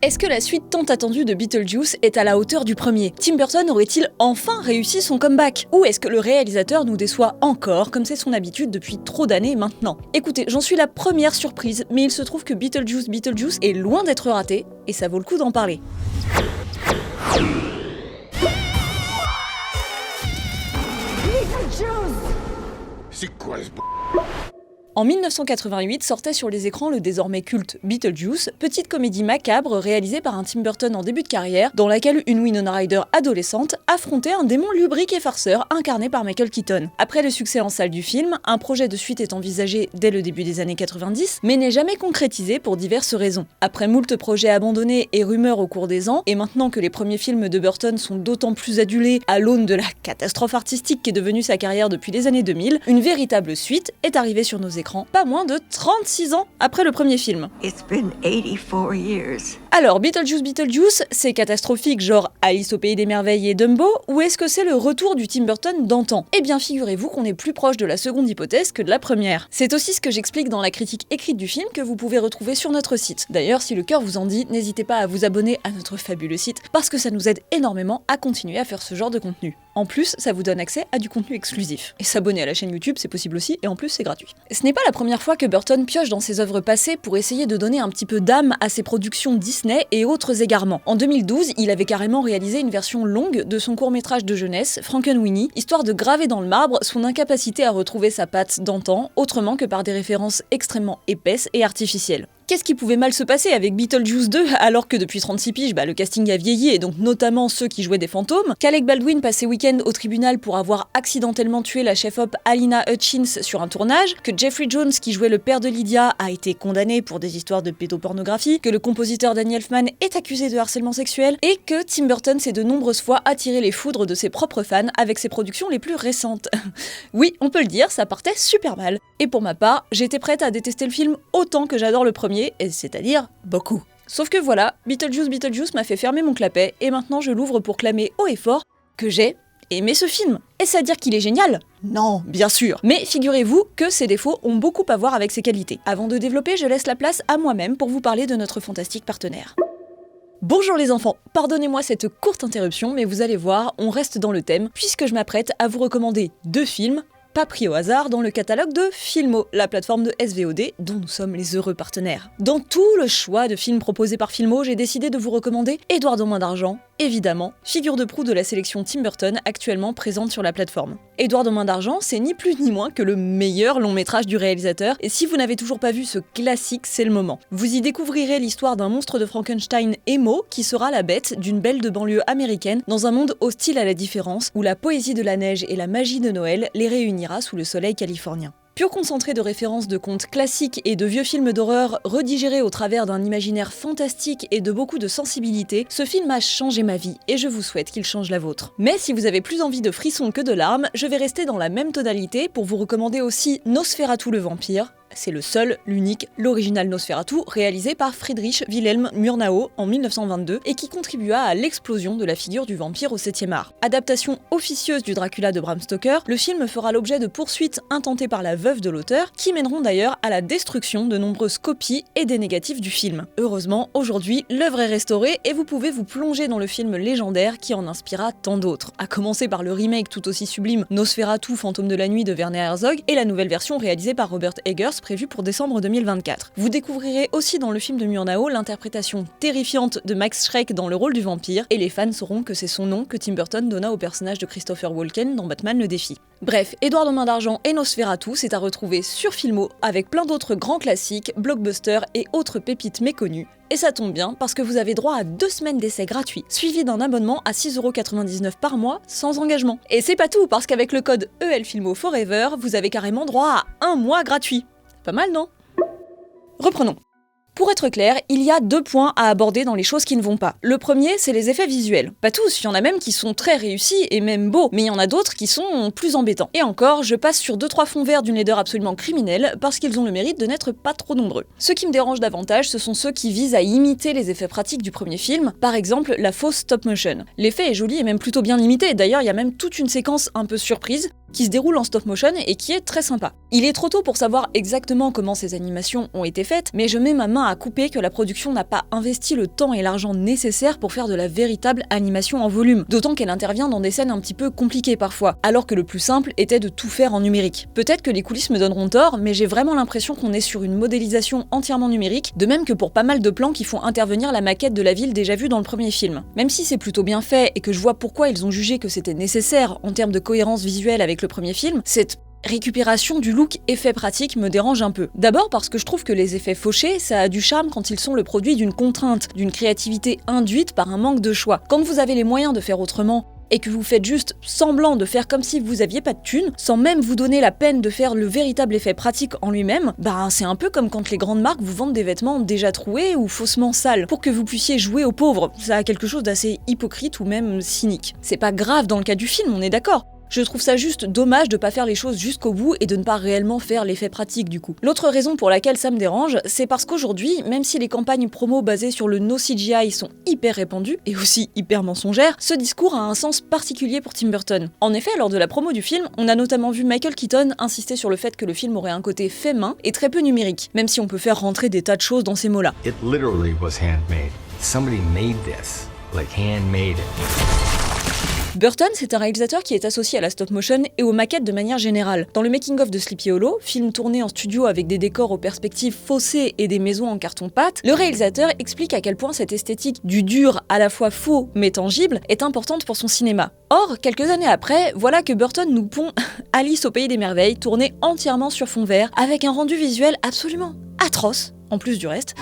Est-ce que la suite tant attendue de Beetlejuice est à la hauteur du premier? Tim Burton aurait-il enfin réussi son comeback? Ou est-ce que le réalisateur nous déçoit encore, comme c'est son habitude depuis trop d'années maintenant? Écoutez, j'en suis la première surprise, mais il se trouve que Beetlejuice est loin d'être raté, et ça vaut le coup d'en parler. C'est quoi ce En 1988 sortait sur les écrans le désormais culte Beetlejuice, petite comédie macabre réalisée par un Tim Burton en début de carrière, dans laquelle une Winona Ryder adolescente affrontait un démon lubrique et farceur incarné par Michael Keaton. Après le succès en salle du film, un projet de suite est envisagé dès le début des années 90, mais n'est jamais concrétisé pour diverses raisons. Après moult projets abandonnés et rumeurs au cours des ans, et maintenant que les premiers films de Burton sont d'autant plus adulés à l'aune de la catastrophe artistique qu'est devenue sa carrière depuis les années 2000, une véritable suite est arrivée sur nos écrans pas moins de 36 ans après le premier film. It's been 84 years. Alors, Beetlejuice, c'est catastrophique genre Alice au pays des merveilles et Dumbo, ou est-ce que c'est le retour du Tim Burton d'antan? Eh bien, figurez-vous qu'on est plus proche de la seconde hypothèse que de la première. C'est aussi ce que j'explique dans la critique écrite du film que vous pouvez retrouver sur notre site. D'ailleurs, si le cœur vous en dit, n'hésitez pas à vous abonner à notre fabuleux site, parce que ça nous aide énormément à continuer à faire ce genre de contenu. En plus, ça vous donne accès à du contenu exclusif. Et s'abonner à la chaîne YouTube, c'est possible aussi, et en plus, c'est gratuit. Ce n'est pas la première fois que Burton pioche dans ses œuvres passées pour essayer de donner un petit peu d'âme à ses productions Disney et autres égarements. En 2012, il avait carrément réalisé une version longue de son court-métrage de jeunesse, Frankenweenie, histoire de graver dans le marbre son incapacité à retrouver sa patte d'antan, autrement que par des références extrêmement épaisses et artificielles. Qu'est-ce qui pouvait mal se passer avec Beetlejuice 2 alors que depuis 36 piges, le casting a vieilli et donc notamment ceux qui jouaient des fantômes, qu'Alec Baldwin passait week-end au tribunal pour avoir accidentellement tué la chef-op Alina Hutchins sur un tournage, que Jeffrey Jones qui jouait le père de Lydia a été condamné pour des histoires de pédopornographie, que le compositeur Danny Elfman est accusé de harcèlement sexuel et que Tim Burton s'est de nombreuses fois attiré les foudres de ses propres fans avec ses productions les plus récentes. Oui, on peut le dire, ça partait super mal. Et pour ma part, j'étais prête à détester le film autant que j'adore le premier, c'est-à-dire beaucoup. Sauf que voilà, Beetlejuice m'a fait fermer mon clapet et maintenant je l'ouvre pour clamer haut et fort que j'ai aimé ce film. Est-ce à dire qu'il est génial? Non, bien sûr. Mais figurez-vous que ses défauts ont beaucoup à voir avec ses qualités. Avant de développer, je laisse la place à moi-même pour vous parler de notre fantastique partenaire. Bonjour les enfants, pardonnez-moi cette courte interruption, mais vous allez voir, on reste dans le thème, puisque je m'apprête à vous recommander deux films, pas pris au hasard dans le catalogue de Filmo, la plateforme de SVOD dont nous sommes les heureux partenaires. Dans tout le choix de films proposés par Filmo, j'ai décidé de vous recommander Édouard aux mains d'argent, évidemment, figure de proue de la sélection Tim Burton actuellement présente sur la plateforme. Édouard aux mains d'argent, c'est ni plus ni moins que le meilleur long métrage du réalisateur, et si vous n'avez toujours pas vu ce classique, c'est le moment. Vous y découvrirez l'histoire d'un monstre de Frankenstein émo qui sera la bête d'une belle de banlieue américaine dans un monde hostile à la différence où la poésie de la neige et la magie de Noël les réunira sous le soleil californien. Pur concentré de références de contes classiques et de vieux films d'horreur redigérés au travers d'un imaginaire fantastique et de beaucoup de sensibilité, ce film a changé ma vie et je vous souhaite qu'il change la vôtre. Mais si vous avez plus envie de frissons que de larmes, je vais rester dans la même tonalité pour vous recommander aussi Nosferatu le vampire. C'est le seul, l'unique, l'original Nosferatu, réalisé par Friedrich Wilhelm Murnau en 1922 et qui contribua à l'explosion de la figure du vampire au 7e art. Adaptation officieuse du Dracula de Bram Stoker, le film fera l'objet de poursuites intentées par la veuve de l'auteur, qui mèneront d'ailleurs à la destruction de nombreuses copies et des négatifs du film. Heureusement, aujourd'hui, l'œuvre est restaurée et vous pouvez vous plonger dans le film légendaire qui en inspira tant d'autres, à commencer par le remake tout aussi sublime Nosferatu, Fantôme de la nuit de Werner Herzog et la nouvelle version réalisée par Robert Eggers prévu pour décembre 2024. Vous découvrirez aussi dans le film de Murnau l'interprétation terrifiante de Max Schreck dans le rôle du vampire, et les fans sauront que c'est son nom que Tim Burton donna au personnage de Christopher Walken dans Batman le défi. Bref, Édouard aux mains d'argent et Nosferatu, c'est à retrouver sur Filmo avec plein d'autres grands classiques, blockbusters et autres pépites méconnues. Et ça tombe bien parce que vous avez droit à 2 semaines d'essai gratuits, suivi d'un abonnement à 6,99€ par mois sans engagement. Et c'est pas tout, parce qu'avec le code ELFilmoForever, vous avez carrément droit à 1 mois gratuit. Pas mal, non? Reprenons. Pour être clair, il y a 2 points à aborder dans les choses qui ne vont pas. Le premier, c'est les effets visuels. Pas tous, il y en a même qui sont très réussis et même beaux, mais il y en a d'autres qui sont plus embêtants. Et encore, je passe sur 2-3 fonds verts d'une laideur absolument criminelle parce qu'ils ont le mérite de n'être pas trop nombreux. Ceux qui me dérangent davantage, ce sont ceux qui visent à imiter les effets pratiques du premier film, par exemple la fausse stop motion. L'effet est joli et même plutôt bien limité, d'ailleurs il y a même toute une séquence un peu surprise qui se déroule en stop motion et qui est très sympa. Il est trop tôt pour savoir exactement comment ces animations ont été faites, mais je mets ma main à couper que la production n'a pas investi le temps et l'argent nécessaires pour faire de la véritable animation en volume, d'autant qu'elle intervient dans des scènes un petit peu compliquées parfois, alors que le plus simple était de tout faire en numérique. Peut-être que les coulisses me donneront tort, mais j'ai vraiment l'impression qu'on est sur une modélisation entièrement numérique, de même que pour pas mal de plans qui font intervenir la maquette de la ville déjà vue dans le premier film. Même si c'est plutôt bien fait et que je vois pourquoi ils ont jugé que c'était nécessaire en termes de cohérence visuelle avec le premier film, cette récupération du look effet pratique me dérange un peu. D'abord parce que je trouve que les effets fauchés, ça a du charme quand ils sont le produit d'une contrainte, d'une créativité induite par un manque de choix. Quand vous avez les moyens de faire autrement, et que vous faites juste semblant de faire comme si vous aviez pas de thunes, sans même vous donner la peine de faire le véritable effet pratique en lui-même, bah c'est un peu comme quand les grandes marques vous vendent des vêtements déjà troués ou faussement sales, pour que vous puissiez jouer aux pauvres. Ça a quelque chose d'assez hypocrite ou même cynique. C'est pas grave dans le cas du film, on est d'accord. Je trouve ça juste dommage de pas faire les choses jusqu'au bout et de ne pas réellement faire l'effet pratique du coup. L'autre raison pour laquelle ça me dérange, c'est parce qu'aujourd'hui, même si les campagnes promo basées sur le no CGI sont hyper répandues et aussi hyper mensongères, ce discours a un sens particulier pour Tim Burton. En effet, lors de la promo du film, on a notamment vu Michael Keaton insister sur le fait que le film aurait un côté fait main et très peu numérique, même si on peut faire rentrer des tas de choses dans ces mots-là. It literally was handmade. Somebody made this, like handmade it. Burton, c'est un réalisateur qui est associé à la stop motion et aux maquettes de manière générale. Dans le making-of de Sleepy Hollow, film tourné en studio avec des décors aux perspectives faussées et des maisons en carton-pâte, le réalisateur explique à quel point cette esthétique du dur, à la fois faux mais tangible, est importante pour son cinéma. Or, quelques années après, voilà que Burton nous pond Alice au pays des merveilles, tournée entièrement sur fond vert, avec un rendu visuel absolument atroce, en plus du reste.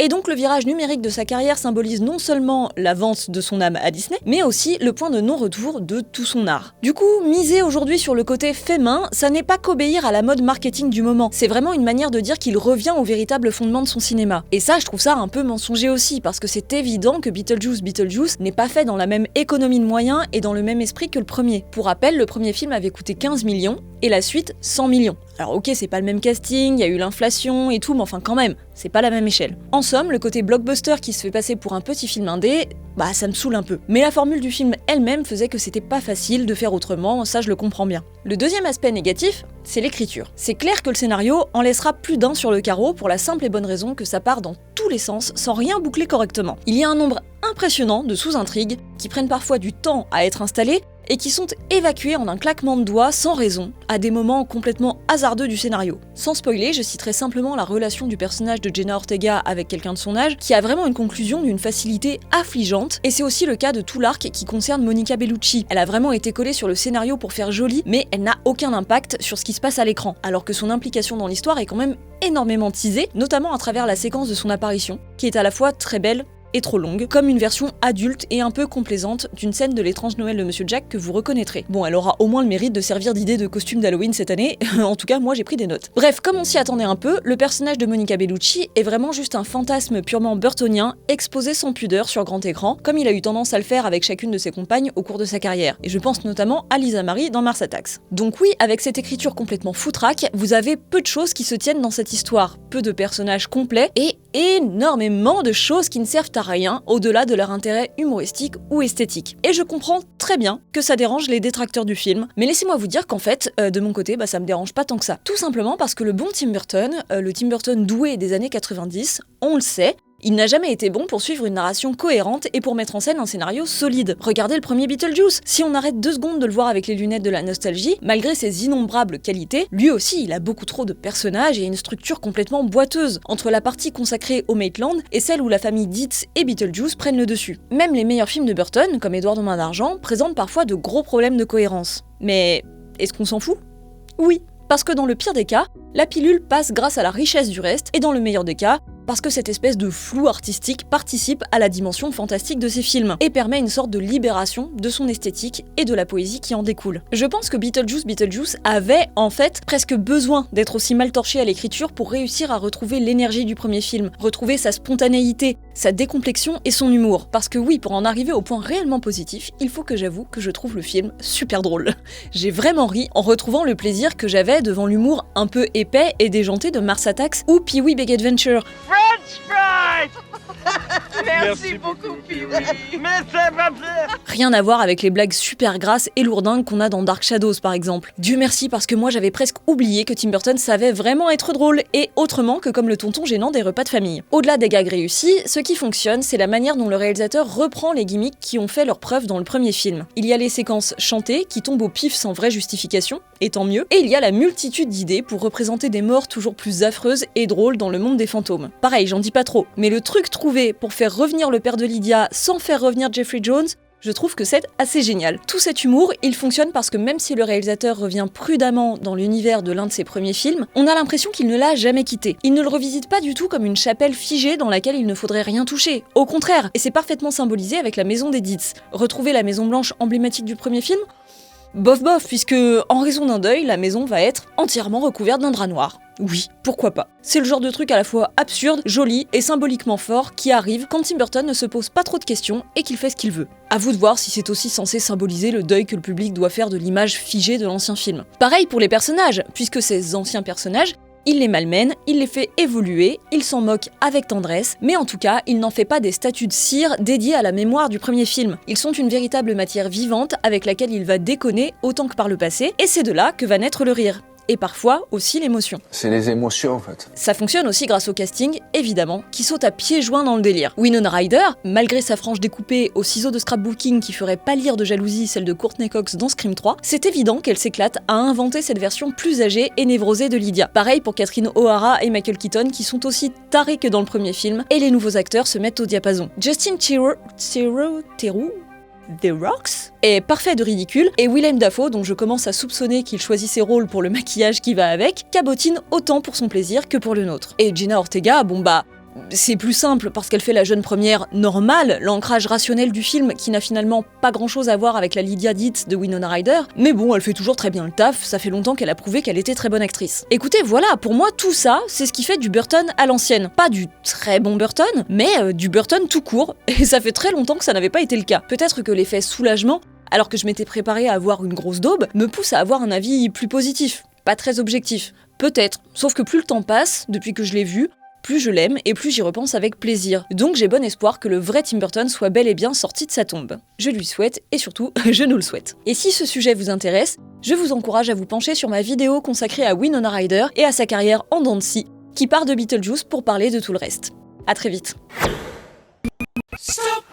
Et donc le virage numérique de sa carrière symbolise non seulement la vente de son âme à Disney, mais aussi le point de non-retour de tout son art. Du coup, miser aujourd'hui sur le côté fait main, ça n'est pas qu'obéir à la mode marketing du moment, c'est vraiment une manière de dire qu'il revient au véritable fondement de son cinéma. Et ça, je trouve ça un peu mensonger aussi, parce que c'est évident que Beetlejuice n'est pas fait dans la même économie de moyens et dans le même esprit que le premier. Pour rappel, le premier film avait coûté 15 millions, et la suite 100 millions. Alors ok, c'est pas le même casting, il y a eu l'inflation et tout, mais enfin quand même, c'est pas la même échelle. En somme, le côté blockbuster qui se fait passer pour un petit film indé, bah ça me saoule un peu. Mais la formule du film elle-même faisait que c'était pas facile de faire autrement, ça je le comprends bien. Le deuxième aspect négatif, c'est l'écriture. C'est clair que le scénario en laissera plus d'un sur le carreau pour la simple et bonne raison que ça part dans tous les sens sans rien boucler correctement. Il y a un nombre impressionnant de sous-intrigues qui prennent parfois du temps à être installées et qui sont évacués en un claquement de doigts sans raison, à des moments complètement hasardeux du scénario. Sans spoiler, je citerai simplement la relation du personnage de Jenna Ortega avec quelqu'un de son âge, qui a vraiment une conclusion d'une facilité affligeante, et c'est aussi le cas de tout l'arc qui concerne Monica Bellucci. Elle a vraiment été collée sur le scénario pour faire joli, mais elle n'a aucun impact sur ce qui se passe à l'écran, alors que son implication dans l'histoire est quand même énormément teasée, notamment à travers la séquence de son apparition, qui est à la fois très belle et trop longue, comme une version adulte et un peu complaisante d'une scène de l'étrange Noël de Monsieur Jack que vous reconnaîtrez. Bon, elle aura au moins le mérite de servir d'idée de costume d'Halloween cette année, en tout cas moi j'ai pris des notes. Bref, comme on s'y attendait un peu, le personnage de Monica Bellucci est vraiment juste un fantasme purement burtonien, exposé sans pudeur sur grand écran, comme il a eu tendance à le faire avec chacune de ses compagnes au cours de sa carrière, et je pense notamment à Lisa Marie dans Mars Attacks. Donc oui, avec cette écriture complètement foutraque, vous avez peu de choses qui se tiennent dans cette histoire, peu de personnages complets, et énormément de choses qui ne servent à rien au-delà de leur intérêt humoristique ou esthétique. Et je comprends très bien que ça dérange les détracteurs du film, mais laissez-moi vous dire qu'en fait, de mon côté, ça me dérange pas tant que ça. Tout simplement parce que le bon Tim Burton, le Tim Burton doué des années 90, on le sait, il n'a jamais été bon pour suivre une narration cohérente et pour mettre en scène un scénario solide. Regardez le premier Beetlejuice. Si on arrête 2 secondes de le voir avec les lunettes de la nostalgie, malgré ses innombrables qualités, lui aussi il a beaucoup trop de personnages et une structure complètement boiteuse, entre la partie consacrée au Maitland et celle où la famille Dietz et Beetlejuice prennent le dessus. Même les meilleurs films de Burton, comme Édouard aux mains d'argent, présentent parfois de gros problèmes de cohérence. Mais est-ce qu'on s'en fout ? Oui, parce que dans le pire des cas, la pilule passe grâce à la richesse du reste, et dans le meilleur des cas, parce que cette espèce de flou artistique participe à la dimension fantastique de ses films, et permet une sorte de libération de son esthétique et de la poésie qui en découle. Je pense que Beetlejuice avait, en fait, presque besoin d'être aussi mal torché à l'écriture pour réussir à retrouver l'énergie du premier film, retrouver sa spontanéité, sa décomplexion et son humour. Parce que oui, pour en arriver au point réellement positif, il faut que j'avoue que je trouve le film super drôle. J'ai vraiment ri en retrouvant le plaisir que j'avais devant l'humour un peu épais et déjanté de Mars Attacks ou Pee-wee Big Adventure. French fries! Merci beaucoup, Pee-wee. Mais c'est pas pire. Rien à voir avec les blagues super grasses et lourdingues qu'on a dans Dark Shadows par exemple. Dieu merci parce que moi j'avais presque oublié que Tim Burton savait vraiment être drôle, et autrement que comme le tonton gênant des repas de famille. Au-delà des gags réussis, ce qui fonctionne, c'est la manière dont le réalisateur reprend les gimmicks qui ont fait leur preuve dans le premier film. Il y a les séquences chantées qui tombent au pif sans vraie justification, et tant mieux, et il y a la multitude d'idées pour représenter des morts toujours plus affreuses et drôles dans le monde des fantômes. Pareil, j'en dis pas trop, mais le truc trouvé pour faire revenir le père de Lydia sans faire revenir Jeffrey Jones, je trouve que c'est assez génial. Tout cet humour, il fonctionne parce que même si le réalisateur revient prudemment dans l'univers de l'un de ses premiers films, on a l'impression qu'il ne l'a jamais quitté. Il ne le revisite pas du tout comme une chapelle figée dans laquelle il ne faudrait rien toucher. Au contraire, et c'est parfaitement symbolisé avec la maison des Deeds. Retrouver la maison blanche emblématique du premier film ? Bof bof, puisque en raison d'un deuil, la maison va être entièrement recouverte d'un drap noir. Oui, pourquoi pas. C'est le genre de truc à la fois absurde, joli et symboliquement fort qui arrive quand Tim Burton ne se pose pas trop de questions et qu'il fait ce qu'il veut. À vous de voir si c'est aussi censé symboliser le deuil que le public doit faire de l'image figée de l'ancien film. Pareil pour les personnages, puisque ces anciens personnages, il les malmène, il les fait évoluer, il s'en moque avec tendresse, mais en tout cas, il n'en fait pas des statues de cire dédiées à la mémoire du premier film. Ils sont une véritable matière vivante avec laquelle il va déconner autant que par le passé, et c'est de là que va naître le rire. Et parfois aussi l'émotion. C'est les émotions en fait. Ça fonctionne aussi grâce au casting, évidemment, qui saute à pieds joints dans le délire. Winona Ryder, malgré sa frange découpée au ciseau de scrapbooking qui ferait pâlir de jalousie celle de Courtney Cox dans Scream 3, c'est évident qu'elle s'éclate à inventer cette version plus âgée et névrosée de Lydia. Pareil pour Catherine O'Hara et Michael Keaton qui sont aussi tarés que dans le premier film, et les nouveaux acteurs se mettent au diapason. Justin Theroux The Rocks est parfait de ridicule, et Willem Dafoe, dont je commence à soupçonner qu'il choisit ses rôles pour le maquillage qui va avec, cabotine autant pour son plaisir que pour le nôtre. Et Jenna Ortega, bon bah, c'est plus simple parce qu'elle fait la jeune première normale, l'ancrage rationnel du film qui n'a finalement pas grand chose à voir avec la Lydia Dietz de Winona Ryder, mais bon, elle fait toujours très bien le taf, ça fait longtemps qu'elle a prouvé qu'elle était très bonne actrice. Écoutez, voilà, pour moi tout ça, c'est ce qui fait du Burton à l'ancienne. Pas du très bon Burton, mais du Burton tout court, et ça fait très longtemps que ça n'avait pas été le cas. Peut-être que l'effet soulagement, alors que je m'étais préparée à avoir une grosse daube, me pousse à avoir un avis plus positif, pas très objectif. Peut-être, sauf que plus le temps passe, depuis que je l'ai vu, plus je l'aime et plus j'y repense avec plaisir. Donc j'ai bon espoir que le vrai Tim Burton soit bel et bien sorti de sa tombe. Je lui souhaite, et surtout, je nous le souhaite. Et si ce sujet vous intéresse, je vous encourage à vous pencher sur ma vidéo consacrée à Winona Ryder et à sa carrière en dents de scie, qui part de Beetlejuice pour parler de tout le reste. À très vite. Stop!